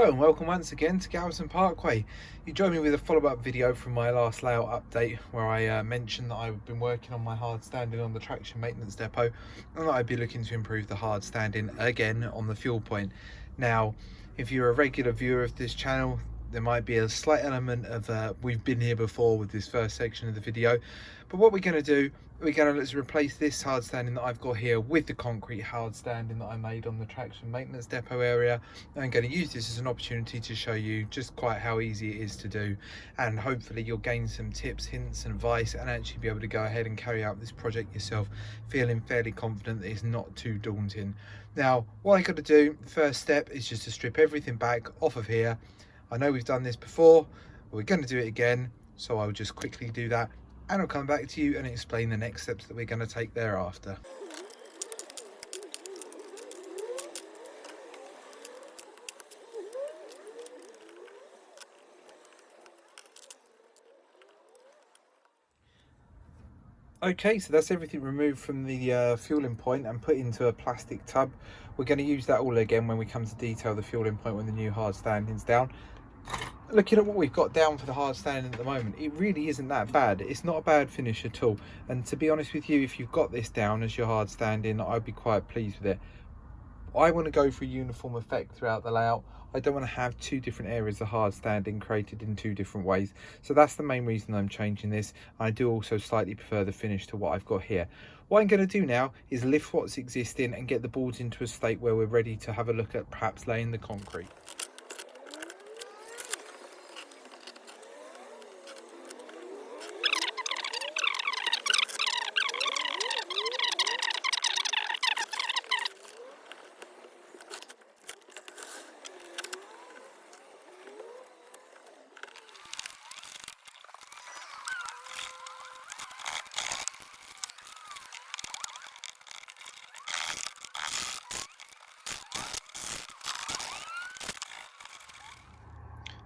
Hello and welcome once again to Gowerton Parkway. You joined me with a follow-up video from my last layout update where I mentioned that I've been working on my hard standing on the traction maintenance depot and that I'd be looking to improve the hard standing again on the fuel point. Now, if you're a regular viewer of this channel, there might be a slight element of we've been here before with this first section of the video, but what we're going to do, we're going to replace this hard standing that I've got here with the concrete hard standing that I made on the traction maintenance depot area. I'm going to use this as an opportunity to show you just quite how easy it is to do, and hopefully you'll gain some tips, hints and advice and actually be able to go ahead and carry out this project yourself, feeling fairly confident that it's not too daunting. Now, what I got to do, first step is just to strip everything back off of here. I know we've done this before, but we're going to do it again, so I'll just quickly do that and I'll come back to you and explain the next steps that we're going to take thereafter. Okay, so that's everything removed from the fueling point and put into a plastic tub. We're going to use that all again when we come to detail the fueling point when the new hard standing's down. Looking at what we've got down for the hard standing at the moment, it really isn't that bad. It's not a bad finish at all, and to be honest with you, if you've got this down as your hard standing, I'd be quite pleased with it. I want to go for a uniform effect throughout the layout. I don't want to have two different areas of hard standing created in two different ways, so that's the main reason I'm changing this. I do also slightly prefer the finish to what I've got here. What I'm going to do now is lift what's existing and get the boards into a state where we're ready to have a look at perhaps laying the concrete.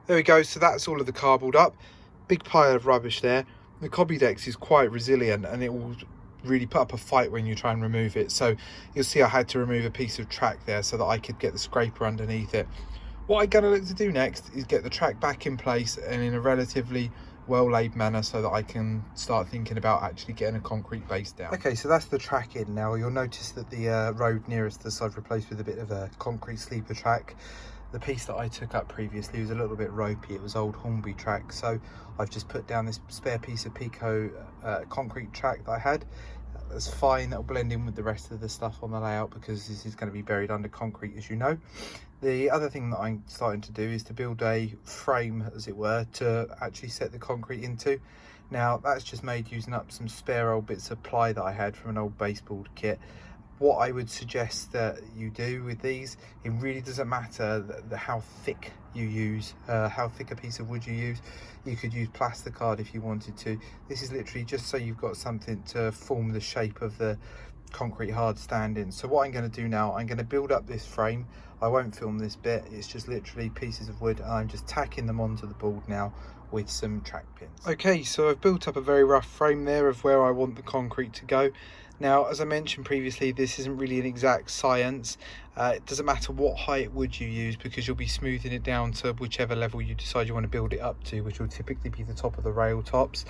There we go, so that's all of the cardboard up. Big pile of rubbish there. The Cobbydex is quite resilient and it will really put up a fight when you try and remove it. So you'll see I had to remove a piece of track there so that I could get the scraper underneath it. What I'm going to look to do next is get the track back in place and in a relatively well laid manner so that I can start thinking about actually getting a concrete base down. Okay, so that's the track in now. You'll notice that the road nearest us I've replaced with a bit of a concrete sleeper track. The piece that I took up previously was a little bit ropey. It was old Hornby track, so I've just put down this spare piece of Pico concrete track that I had. That's fine, that'll blend in with the rest of the stuff on the layout because this is going to be buried under concrete, as you know. The other thing that I'm starting to do is to build a frame, as it were, to actually set the concrete into. Now, that's just made using up some spare old bits of ply that I had from an old baseboard kit. What I would suggest that you do with these, it really doesn't matter how thick you use, how thick a piece of wood you use. You could use plasticard if you wanted to. This is literally just so you've got something to form the shape of the concrete hard standing. So what I'm going to do now, I'm going to build up this frame. I won't film this bit, it's just literally pieces of wood and I'm just tacking them onto the board now with some track pins. Okay, so I've built up a very rough frame there of where I want the concrete to go. Now, as I mentioned previously, this isn't really an exact science. It doesn't matter what height wood you use because you'll be smoothing it down to whichever level you decide you want to build it up to, which will typically be the top of the rail tops.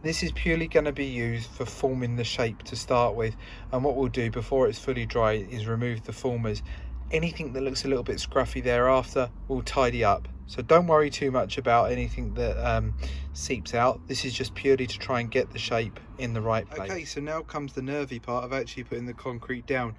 This is purely going to be used for forming the shape to start with, and what we'll do before it's fully dry is remove the formers. Anything that looks a little bit scruffy thereafter we'll tidy up, so don't worry too much about anything that seeps out. This is just purely to try and get the shape in the right place. Okay, so now comes the nervy part of actually putting the concrete down.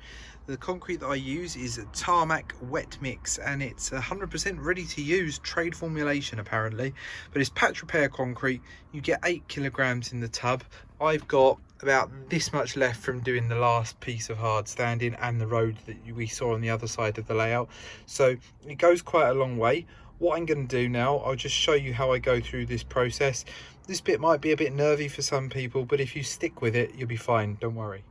The concrete that I use is a tarmac wet mix and it's 100% ready to use trade formulation apparently, but it's patch repair concrete. You get 8 kilograms in the tub. I've got about this much left from doing the last piece of hard standing and the road that we saw on the other side of the layout, so it goes quite a long way. What I'm going to do now, I'll just show you how I go through this process. This bit might be a bit nervy for some people, but if you stick with it you'll be fine, don't worry.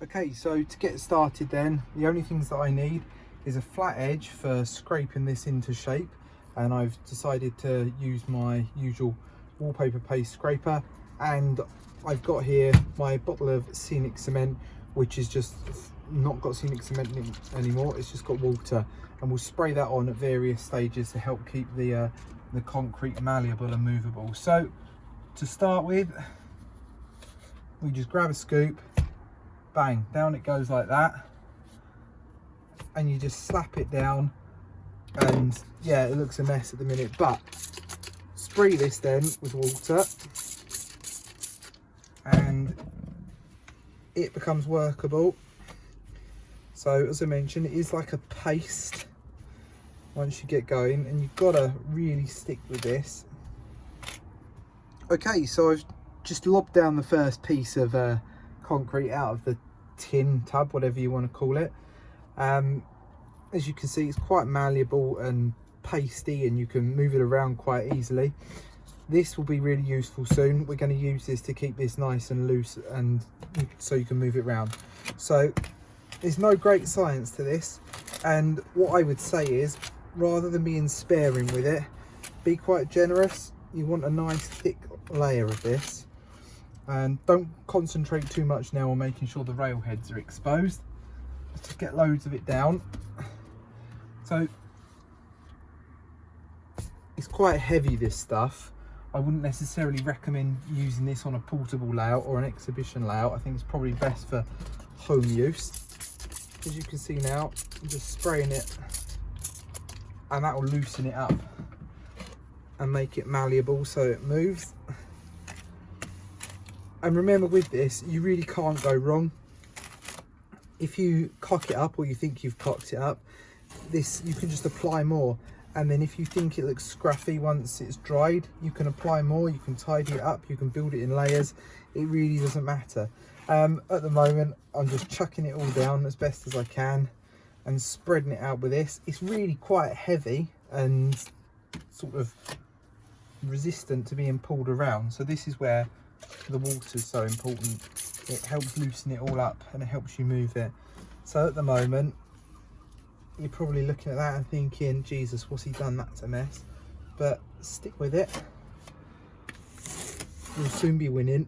Okay, so to get started then, the only things that I need is a flat edge for scraping this into shape, and I've decided to use my usual wallpaper paste scraper, and I've got here my bottle of scenic cement, which is just not got scenic cement anymore, it's just got water, and we'll spray that on at various stages to help keep the concrete malleable and movable. So to start with, we just grab a scoop, bang, down it goes like that, and you just slap it down. And yeah, it looks a mess at the minute, but spray this then with water and it becomes workable. So as I mentioned, it is like a paste once you get going, and you've got to really stick with this. Okay, so I've just lobbed down the first piece of concrete out of the tin tub, whatever you want to call it. As you can see, it's quite malleable and pasty, and you can move it around quite easily. This will be really useful soon. We're going to use this to keep this nice and loose, and so you can move it around. So there's no great science to this, and what I would say is, rather than being sparing with it, be quite generous. You want a nice thick layer of this, and don't concentrate too much now on making sure the rail heads are exposed. Just get loads of it down. So it's quite heavy, this stuff. I wouldn't necessarily recommend using this on a portable layout or an exhibition layout. I think it's probably best for home use. As you can see now, I'm just spraying it, and that will loosen it up and make it malleable so it moves. And remember, with this, you really can't go wrong. If you cock it up, or you think you've cocked it up, this you can just apply more. And then if you think it looks scruffy once it's dried, you can apply more, you can tidy it up, you can build it in layers. It really doesn't matter. At the moment, I'm just chucking it all down as best as I can and spreading it out with this. It's really quite heavy and sort of resistant to being pulled around. So this is where the water is so important. It helps loosen it all up and it helps you move it. So at the moment, you're probably looking at that and thinking, Jesus, what's he done? That's a mess. But stick with it. You'll soon be winning.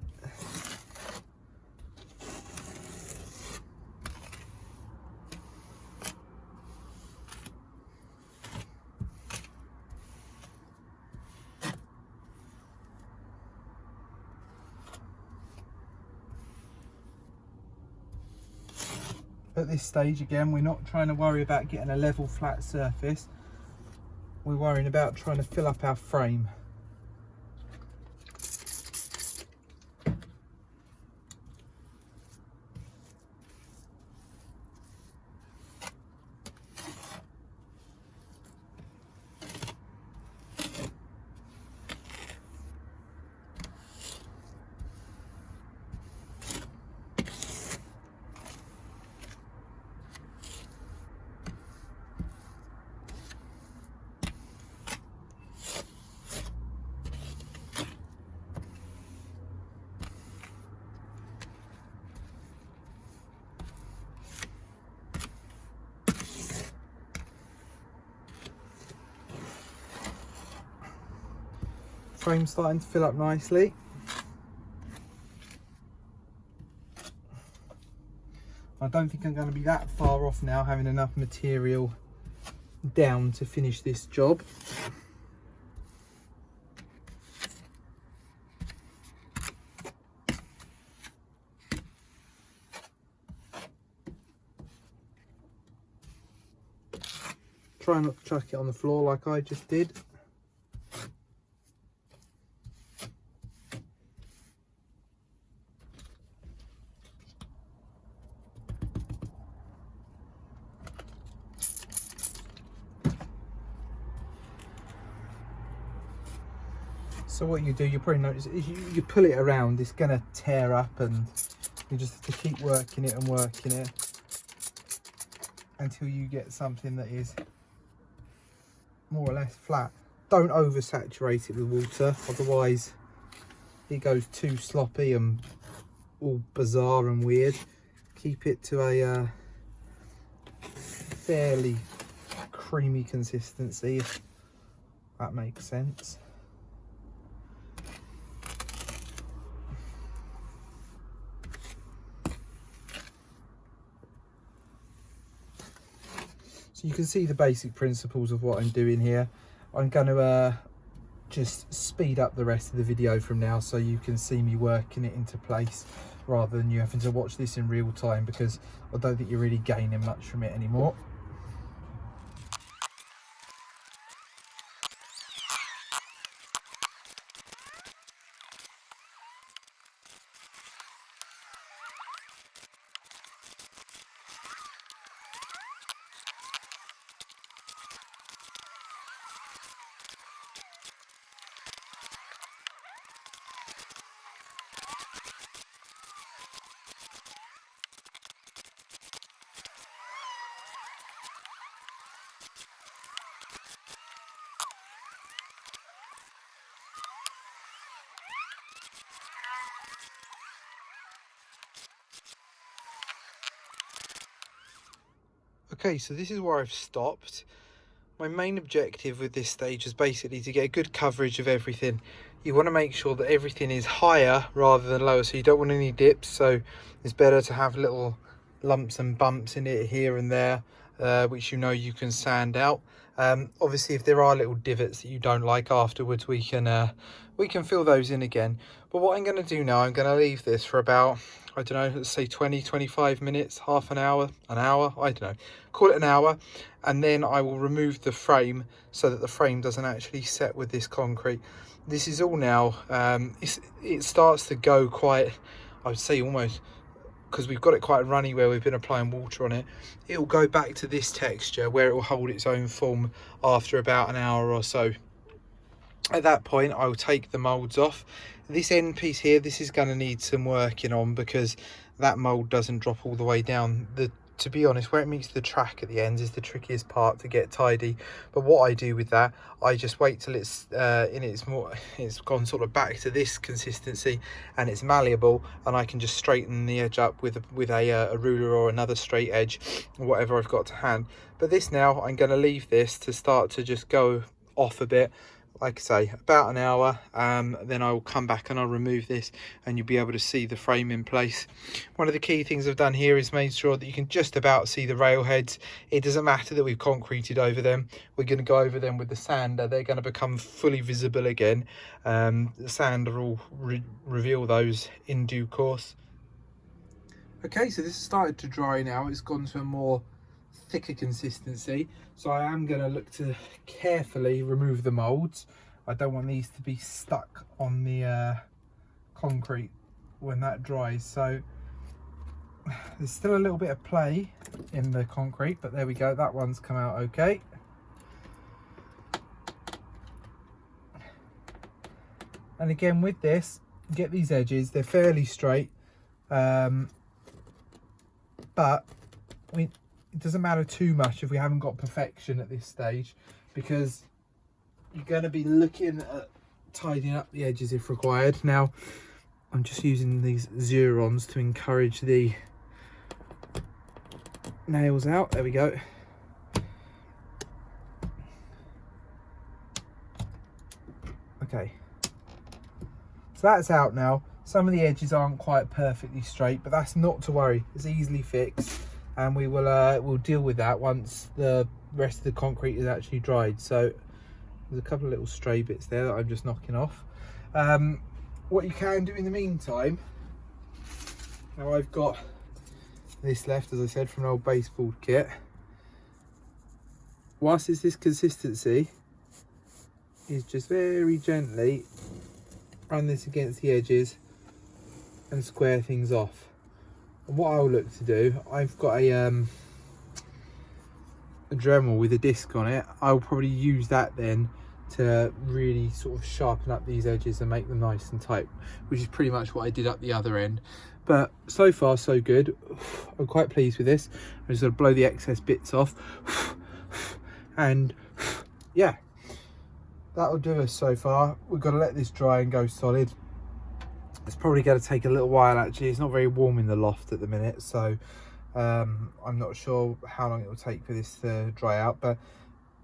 At this stage, again, we're not trying to worry about getting a level flat surface. We're worrying about trying to fill up our frame. Frame's starting to fill up nicely. I don't think I'm going to be that far off now, having enough material down to finish this job. Try not to chuck it on the floor like I just did. So what you do, you probably notice, is you pull it around, it's going to tear up, and you just have to keep working it and working it until you get something that is more or less flat. Don't oversaturate it with water, otherwise it goes too sloppy and all bizarre and weird. Keep it to a fairly creamy consistency, if that makes sense. So you can see the basic principles of what I'm doing here. I'm going to just speed up the rest of the video from now so you can see me working it into place rather than you having to watch this in real time, because I don't think you're really gaining much from it anymore. Okay, so this is where I've stopped. My main objective with this stage is basically to get a good coverage of everything. You want to make sure that everything is higher rather than lower, so you don't want any dips, so it's better to have little lumps and bumps in it here and there, which you know you can sand out. Obviously if there are little divots that you don't like afterwards, we can fill those in again. But what I'm going to do now, I'm going to leave this for about, I don't know, let's say 20-25 minutes, half an hour, I don't know, call it an hour, and then I will remove the frame so that the frame doesn't actually set with this concrete. This is all now, it starts to go quite, I would say almost, because we've got it quite runny where we've been applying water on it, it will go back to this texture where it will hold its own form after about an hour or so. At that point I will take the moulds off. This end piece here, this is going to need some working on because that mould doesn't drop all the way down. To be honest, where it meets the track at the ends is the trickiest part to get tidy. But what I do with that, I just wait till it's gone sort of back to this consistency and it's malleable, and I can just straighten the edge up with a ruler or another straight edge, or whatever I've got to hand. But this now, I'm going to leave this to start to just go off a bit. Like I say, about an hour, then I will come back and I'll remove this and you'll be able to see the frame in place. One of the key things I've done here is made sure that you can just about see the rail heads. It doesn't matter that we've concreted over them. We're going to go over them with the sander. They're going to become fully visible again. The sander will reveal those in due course. Okay, so this has started to dry now. It's gone to a more thicker consistency, so I am going to look to carefully remove the moulds. I don't want these to be stuck on the concrete when that dries, so there's still a little bit of play in the concrete, but there we go, that one's come out okay. And again with this, get these edges, they're fairly straight, but it doesn't matter too much if we haven't got perfection at this stage, because you're going to be looking at tidying up the edges if required. Now I'm just using these Zurons to encourage the nails out. There we go. Okay, so that's out now. Some of the edges aren't quite perfectly straight, but that's not to worry, it's easily fixed. And we will we'll deal with that once the rest of the concrete is actually dried. So there's a couple of little stray bits there that I'm just knocking off. What you can do in the meantime, now I've got this left, as I said, from an old baseboard kit. Whilst it's this consistency, is just very gently run this against the edges and square things off. And what I'll look to do, I've got a Dremel with a disc on it. I'll probably use that then to really sort of sharpen up these edges and make them nice and tight, which is pretty much what I did up the other end. But so far so good. I'm quite pleased with this. I'm just going to blow the excess bits off, and yeah, that'll do us so far. We've got to let this dry and go solid. It's probably going to take a little while actually. It's not very warm in the loft at the minute, so I'm not sure how long it will take for this to dry out. But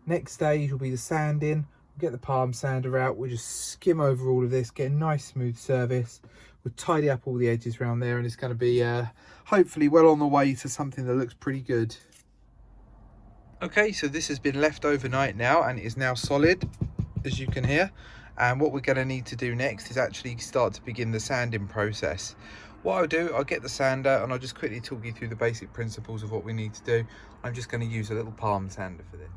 next stage will be the sanding. We'll get the palm sander out. We'll just skim over all of this, get a nice smooth surface. We'll tidy up all the edges around there, and it's going to be hopefully well on the way to something that looks pretty good. Okay, so this has been left overnight now and it is now solid, as you can hear. And what we're going to need to do next is actually start to begin the sanding process. What I'll do, I'll get the sander and I'll just quickly talk you through the basic principles of what we need to do. I'm just going to use a little palm sander for this.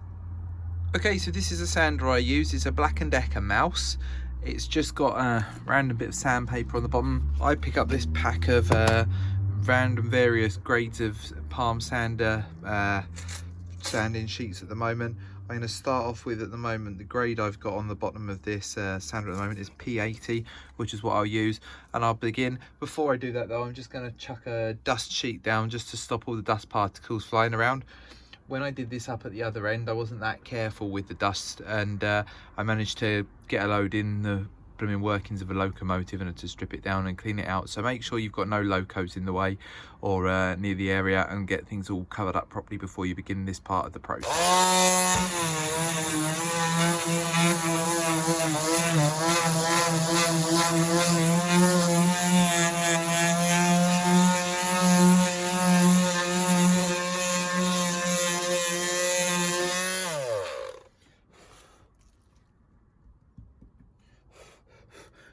Okay, so this is a sander I use. It's a Black & Decker mouse. It's just got a random bit of sandpaper on the bottom. I pick up this pack of random various grades of palm sander sanding sheets at the moment. I'm going to start off with, at the moment, the grade I've got on the bottom of this sander at the moment is P80, which is what I'll use. And I'll begin. Before I do that though, I'm just going to chuck a dust sheet down just to stop all the dust particles flying around. When I did this up at the other end, I wasn't that careful with the dust, and I managed to get a load in the blooming workings of a locomotive and to strip it down and clean it out. So make sure you've got no locos in the way or near the area, and get things all covered up properly before you begin this part of the process.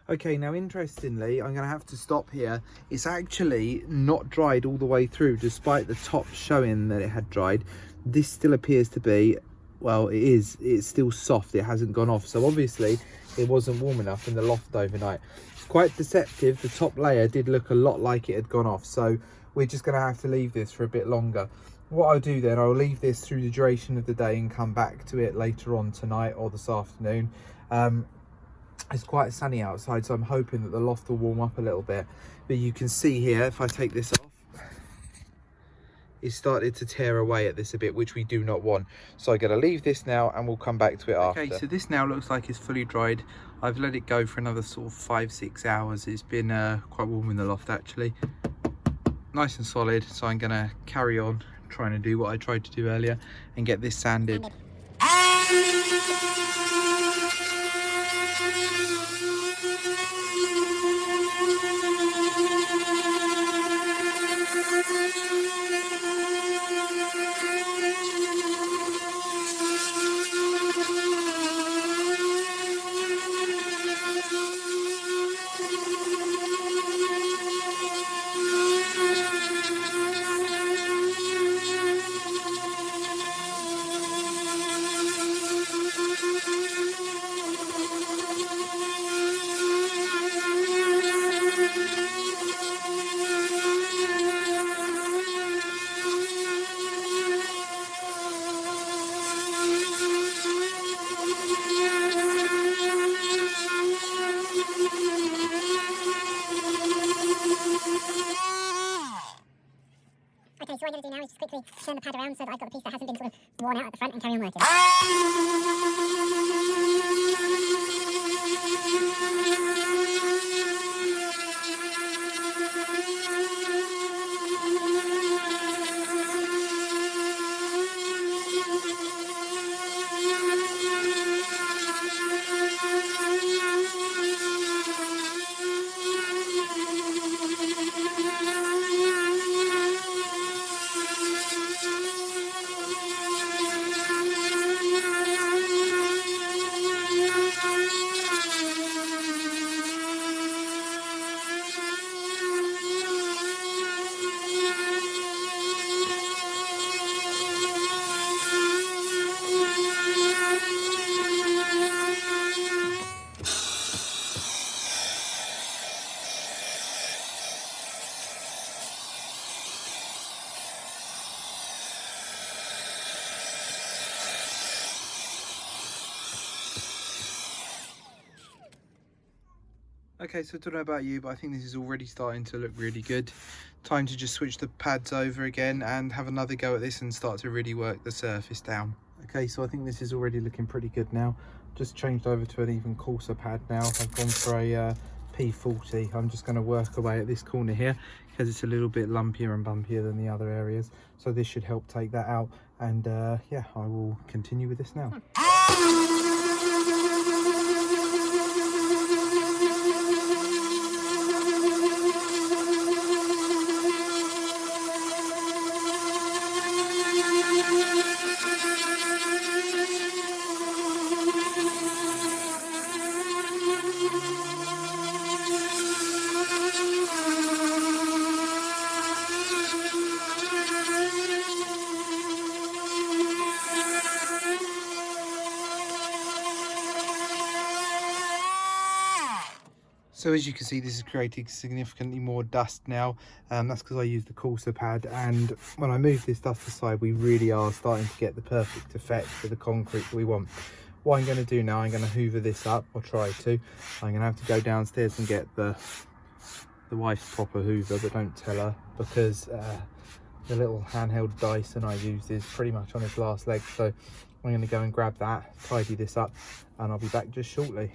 Okay, now interestingly, I'm going to have to stop here. It's actually not dried all the way through, despite the top showing that it had dried. This still appears to be, well, it's still soft. It hasn't gone off. So obviously it wasn't warm enough in the loft overnight. It's quite deceptive. The top layer did look a lot like it had gone off. So we're just going to have to leave this for a bit longer. What I'll do then, I'll leave this through the duration of the day and come back to it later on tonight or this afternoon. It's quite sunny outside, so I'm hoping that the loft will warm up a little bit. But you can see here, if I take this off, it's started to tear away at this a bit, which we do not want. So I'm going to leave this now and we'll come back to it after. Okay, so this now looks like it's fully dried. I've let it go for another sort of 5-6 hours. It's been quite warm in the loft actually. Nice and solid, so I'm going to carry on trying to do what I tried to do earlier and get this sanded. Okay, so what I'm going to do now is just quickly turn the pad around so that I've got the piece that hasn't been sort of worn out at the front and carry on working. Okay, so I don't know about you, but I think this is already starting to look really good. Time to just switch the pads over again and have another go at this and start to really work the surface down. Okay, so I think this is already looking pretty good now. Just changed over to an even coarser pad now. I've gone for a P40. I'm just going to work away at this corner here because it's a little bit lumpier and bumpier than the other areas. So this should help take that out. And yeah, I will continue with this now. So as you can see, this is creating significantly more dust now. That's because I used the coarser pad, and when I move this dust aside, we really are starting to get the perfect effect for the concrete that we want. What I'm going to do now, I'm going to hoover this up, or try to. I'm going to have to go downstairs and get the wife's proper hoover, but don't tell her, because the little handheld Dyson I used is pretty much on its last leg. So I'm going to go and grab that, tidy this up, and I'll be back just shortly.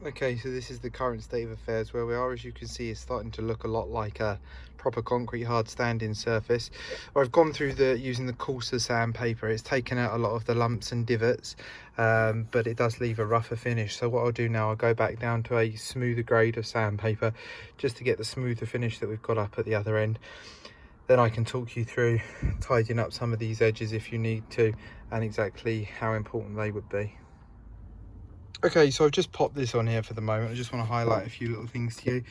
Okay, so this is the current state of affairs where we are. As you can see, it's starting to look a lot like a proper concrete hard standing surface. I've gone through using the coarser sandpaper. It's taken out a lot of the lumps and divots, but it does leave a rougher finish. So what I'll do now, I'll go back down to a smoother grade of sandpaper just to get the smoother finish that we've got up at the other end. Then I can talk you through tidying up some of these edges if you need to, and exactly how important they would be. Okay, so I've just popped this on here for the moment. I just want to highlight a few little things to you.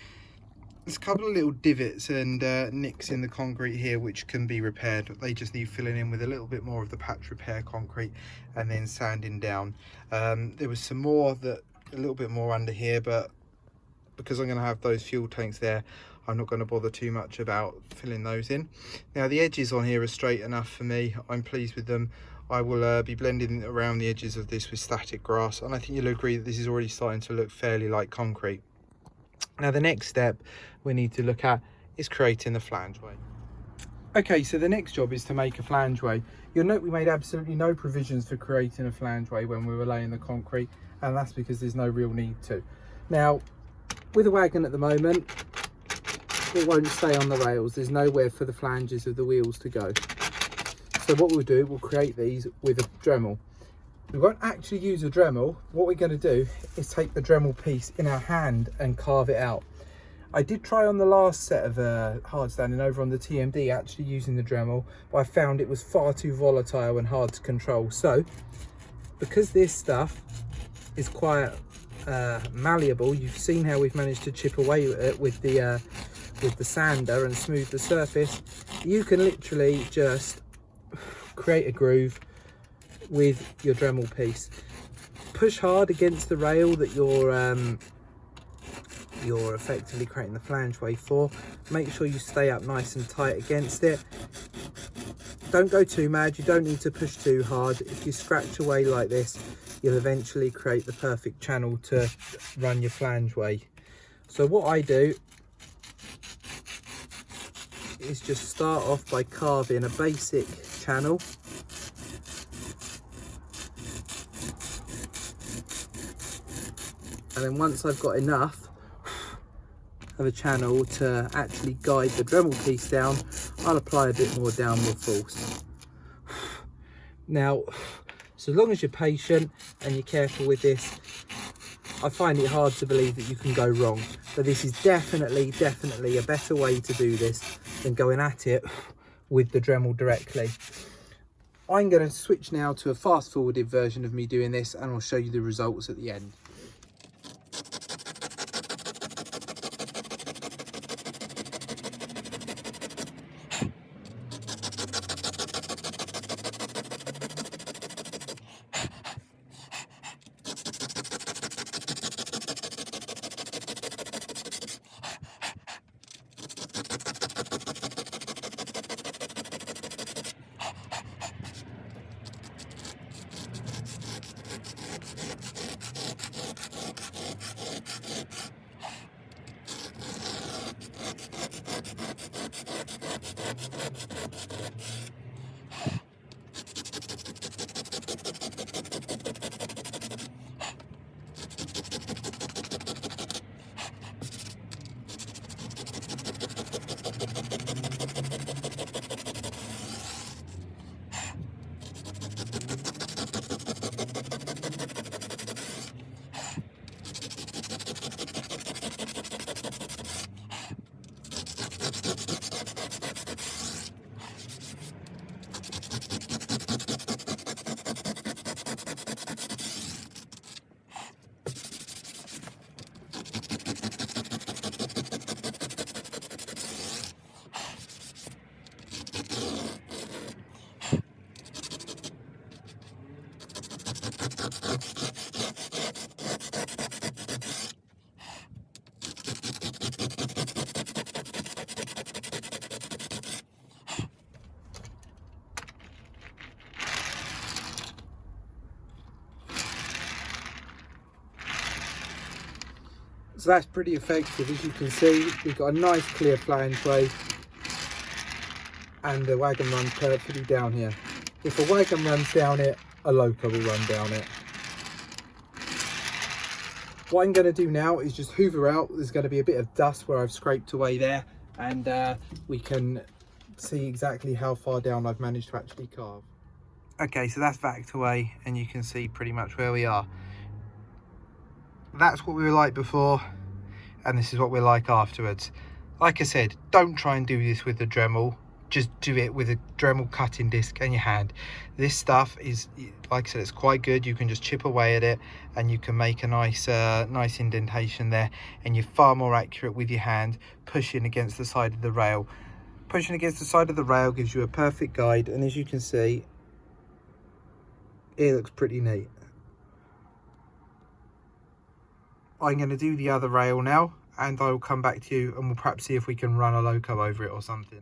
There's a couple of little divots and nicks in the concrete here which can be repaired. They just need filling in with a little bit more of the patch repair concrete and then sanding down. There was some more, a little bit more under here, but because I'm going to have those fuel tanks there, I'm not going to bother too much about filling those in. Now the edges on here are straight enough for me. I'm pleased with them. I will be blending around the edges of this with static grass, and I think you'll agree that this is already starting to look fairly like concrete. Now the next step we need to look at is creating the flangeway. Okay, so the next job is to make a flangeway. You'll note we made absolutely no provisions for creating a flangeway when we were laying the concrete, and that's because there's no real need to. Now, with a wagon at the moment, it won't stay on the rails. There's nowhere for the flanges of the wheels to go. So what we'll do, we'll create these with a Dremel. We won't actually use a Dremel. What we're going to do is take the Dremel piece in our hand and carve it out. I did try on the last set of hard standing over on the TMD actually using the Dremel, but I found it was far too volatile and hard to control. So because this stuff is quite malleable, you've seen how we've managed to chip away at it with the sander and smooth the surface. You can literally just create a groove with your Dremel piece. Push hard against the rail that you're effectively creating the flangeway for. Make sure you stay up nice and tight against it. Don't go too mad, you don't need to push too hard. If you scratch away like this, you'll eventually create the perfect channel to run your flangeway. So what I do is just start off by carving a basic channel. And then once I've got enough of a channel to actually guide the Dremel piece down, I'll apply a bit more downward force. Now, so long as you're patient and you're careful with this, I find it hard to believe that you can go wrong. But this is definitely a better way to do this than going at it with the Dremel directly. I'm going to switch now to a fast forwarded version of me doing this, and I'll show you the results at the end. So that's pretty effective. As you can see, we've got a nice clear flangeway and the wagon runs perfectly down here. If a wagon runs down it, a loco will run down it. What I'm going to do now is just hoover out. There's going to be a bit of dust where I've scraped away there, and we can see exactly how far down I've managed to actually carve. Okay, so that's backed away and you can see pretty much where we are. That's what we were like before, and this is what we're like afterwards. Like I said, don't try and do this with the Dremel. Just do it with a Dremel cutting disc and your hand. This stuff is, like I said, it's quite good. You can just chip away at it and you can make a nice nice indentation there, and you're far more accurate with your hand pushing against the side of the rail. Pushing against the side of the rail gives you a perfect guide, and as you can see, it looks pretty neat. I'm going to do the other rail now, and I will come back to you and we'll perhaps see if we can run a loco over it or something.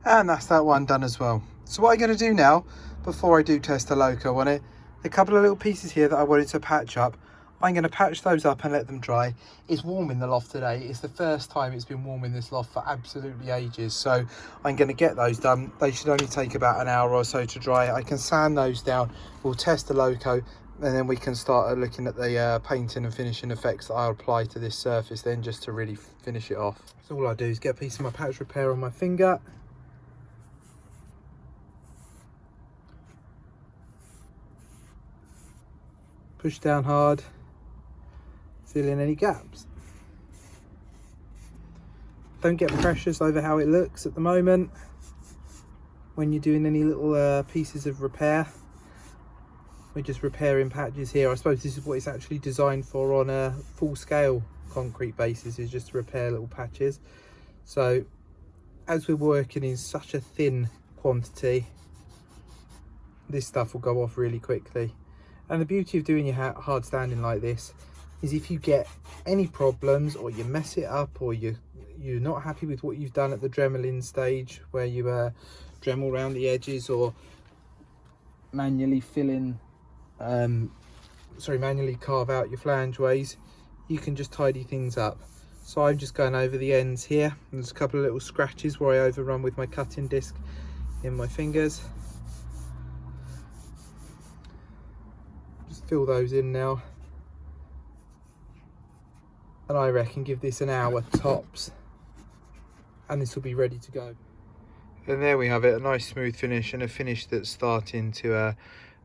And that's that one done as well. So what I'm going to do now, before I do test the loco on it, a couple of little pieces here that I wanted to patch up, I'm going to patch those up and let them dry. It's warm in the loft today. It's the first time it's been warm in this loft for absolutely ages. So I'm going to get those done. They should only take about an hour or so to dry. I can sand those down. We'll test the loco, and then we can start looking at the painting and finishing effects that I'll apply to this surface then, just to really finish it off. So all I do is get a piece of my patch repair on my finger. Push down hard. Fill in any gaps. Don't get precious over how it looks at the moment when you're doing any little pieces of repair. We're just repairing patches here. I suppose this is what it's actually designed for on a full scale concrete basis, is just to repair little patches. So as we're working in such a thin quantity, this stuff will go off really quickly. And the beauty of doing your hard standing like this is if you get any problems, or you mess it up, or you're not happy with what you've done at the dremeling stage, where you dremel around the edges or manually manually carve out your flangeways, you can just tidy things up. So I'm just going over the ends here. There's a couple of little scratches where I overrun with my cutting disc in my fingers. Just fill those in now. And I reckon give this an hour tops and this will be ready to go. And there we have it, a nice smooth finish, and a finish that's starting to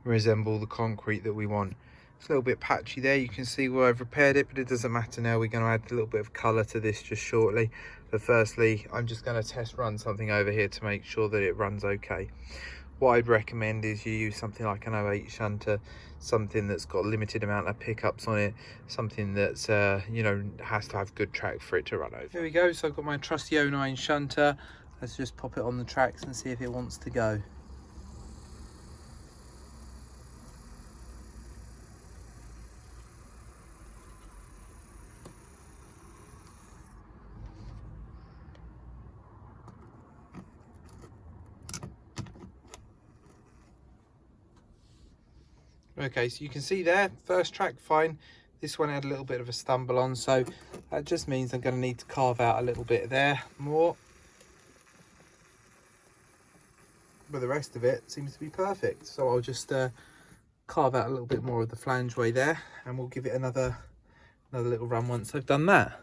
resemble the concrete that we want. It's a little bit patchy there, you can see where I've repaired it, but it doesn't matter now. We're going to add a little bit of colour to this just shortly. But firstly, I'm just going to test run something over here to make sure that it runs okay. What I'd recommend is you use something like an 08 shunter, something that's got a limited amount of pickups on it, something that's you know, has to have good track for it to run over. Here we go. So I've got my trusty 09 shunter. Let's just pop it on the tracks and see if it wants to go. Okay, so you can see there, first track fine. This one had a little bit of a stumble on, so that just means I'm going to need to carve out a little bit there more. But the rest of it seems to be perfect. So I'll just carve out a little bit more of the flangeway there, and we'll give it another little run once I've done that.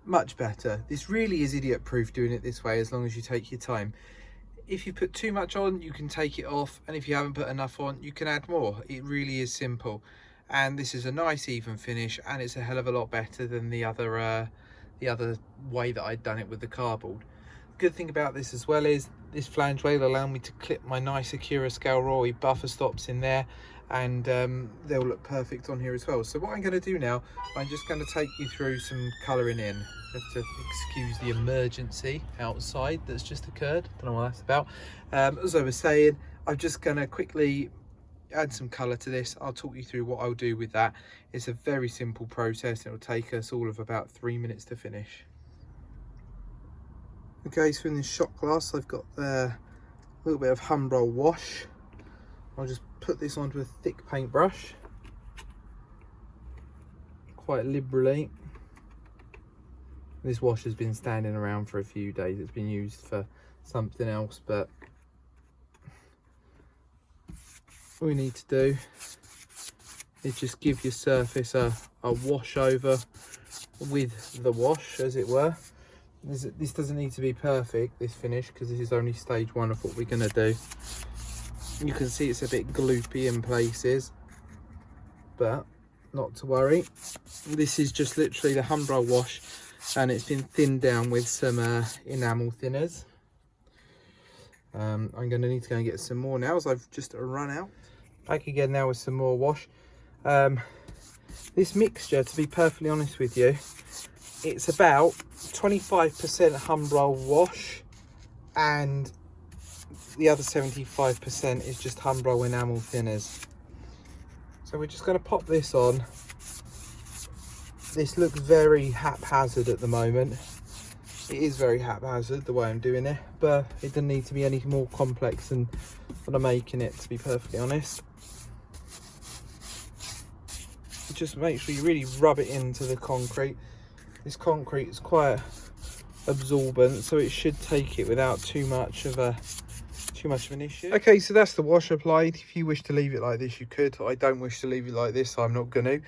Much better. This really is idiot proof doing it this way, as long as you take your time. If you put too much on, you can take it off, and if you haven't put enough on, you can add more. It really is simple, and this is a nice even finish, and it's a hell of a lot better than the other way that I'd done it with the cardboard. good thing about this as well is this flange will allow me to clip my nice Acura Scalroy buffer stops in there, and they'll look perfect on here as well. So what I'm going to do now, I'm just going to take you through some colouring in. Have to excuse the emergency outside that's just occurred. Don't know what that's about. As I was saying, I'm just going to quickly add some colour to this. I'll talk you through what I'll do with that. It's a very simple process. It'll take us all of about 3 minutes to finish. Okay, so in this shot glass I've got a little bit of Humbrol wash. I'll just put this onto a thick paintbrush quite liberally. This wash has been standing around for a few days. It's been used for something else, but all you need to do is just give your surface a wash over with the wash, as it were. This doesn't need to be perfect, this finish, because this is only stage 1 of what we're going to do. You can see it's a bit gloopy in places, but not to worry. This is just literally the Humbrol wash, and it's been thinned down with some enamel thinners. I'm going to need to go and get some more now, as I've just run out. Back again now with some more wash. This mixture, to be perfectly honest with you, it's about 25% Humbrol wash, and the other 75% is just Humbrol enamel thinners. So we're just going to pop this on. This looks very haphazard at the moment. It is very haphazard the way I'm doing it, but it doesn't need to be any more complex than what I'm making it, to be perfectly honest. Just make sure you really rub it into the concrete. This concrete is quite absorbent, so it should take it without too much of an issue. Okay, so that's the wash applied. If you wish to leave it like this, you could. I don't wish to leave it like this, so I'm not going to.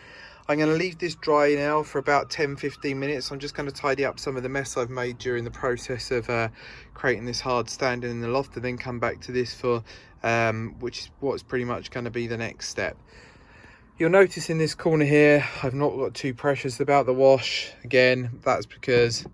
I'm going to leave this dry now for about 10-15 minutes. I'm just going to tidy up some of the mess I've made during the process of creating this hard standing in the loft, and then come back to this for which is what's pretty much going to be the next step. You'll notice in this corner here, I've not got too precious about the wash. Again, that's because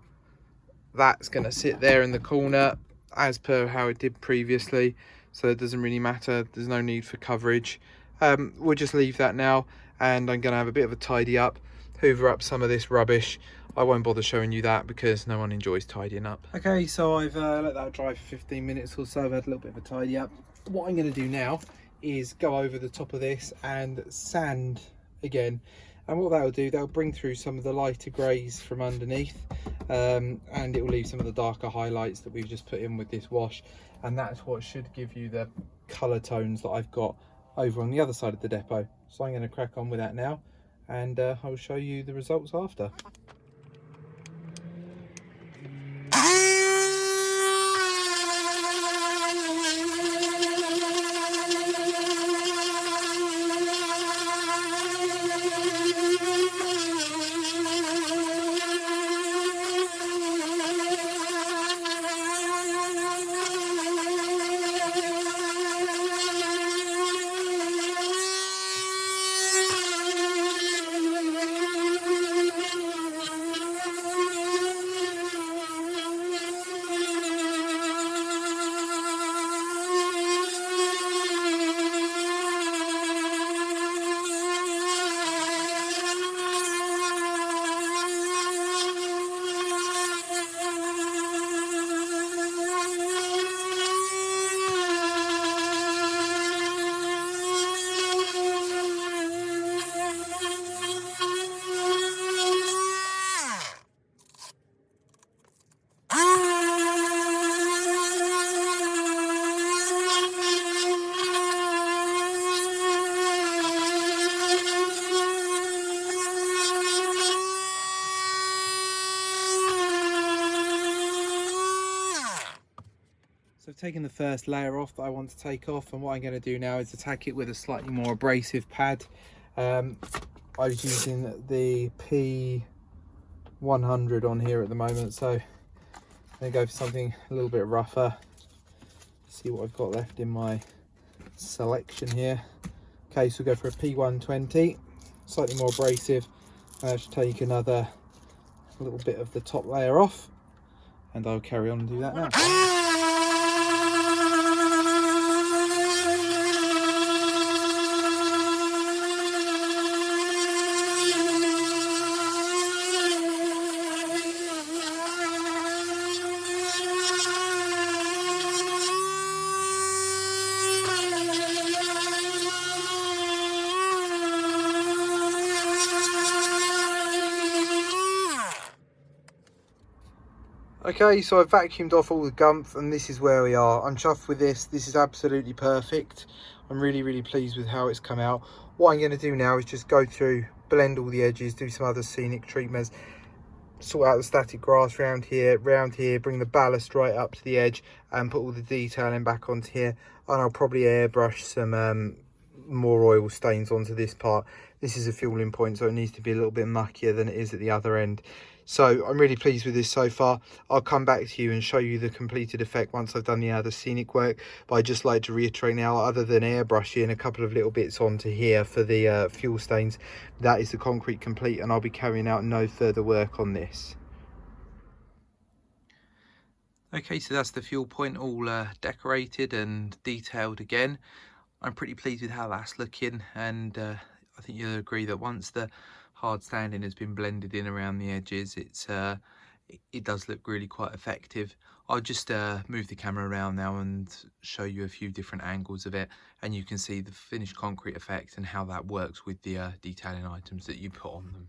that's going to sit there in the corner as per how it did previously, so it doesn't really matter. There's no need for coverage. We'll just leave that now, and I'm going to have a bit of a tidy up, hoover up some of this rubbish. I won't bother showing you that because no one enjoys tidying up. Okay, so I've let that dry for 15 minutes or so. I've had a little bit of a tidy up. What I'm going to do now is go over the top of this and sand again, and what that will do, that'll bring through some of the lighter greys from underneath, and it will leave some of the darker highlights that we've just put in with this wash, and that's what should give you the colour tones that I've got over on the other side of the depot. So I'm going to crack on with that now, and I'll show you the results after. So I've taken the first layer off that I want to take off, and what I'm going to do now is attack it with a slightly more abrasive pad. I was using the P100 on here at the moment, so I'm going to go for something a little bit rougher. See what I've got left in my selection here. Okay, so we'll go for a P120, slightly more abrasive. I should take another little bit of the top layer off, and I'll carry on and do that now. Okay, so I've vacuumed off all the gump and this is where we are. I'm chuffed with this. This is absolutely perfect. I'm really pleased with how it's come out. What I'm going to do now is just go through, blend all the edges, do some other scenic treatments, sort out the static grass round here, bring the ballast right up to the edge and put all the detailing back onto here. And I'll probably airbrush some more oil stains onto this part. This is a fueling point, so it needs to be a little bit muckier than it is at the other end. So I'm really pleased with this so far. I'll come back to you and show you the completed effect once I've done the other scenic work. But I'd just like to reiterate now, other than airbrushing a couple of little bits onto here for the fuel stains, that is the concrete complete, and I'll be carrying out no further work on this. Okay, so that's the fuel point all decorated and detailed again. I'm pretty pleased with how that's looking, and I think you'll agree that once the hard standing has been blended in around the edges, it does look really quite effective. I'll just move the camera around now and show you a few different angles of it, and you can see the finished concrete effect and how that works with the detailing items that you put on them.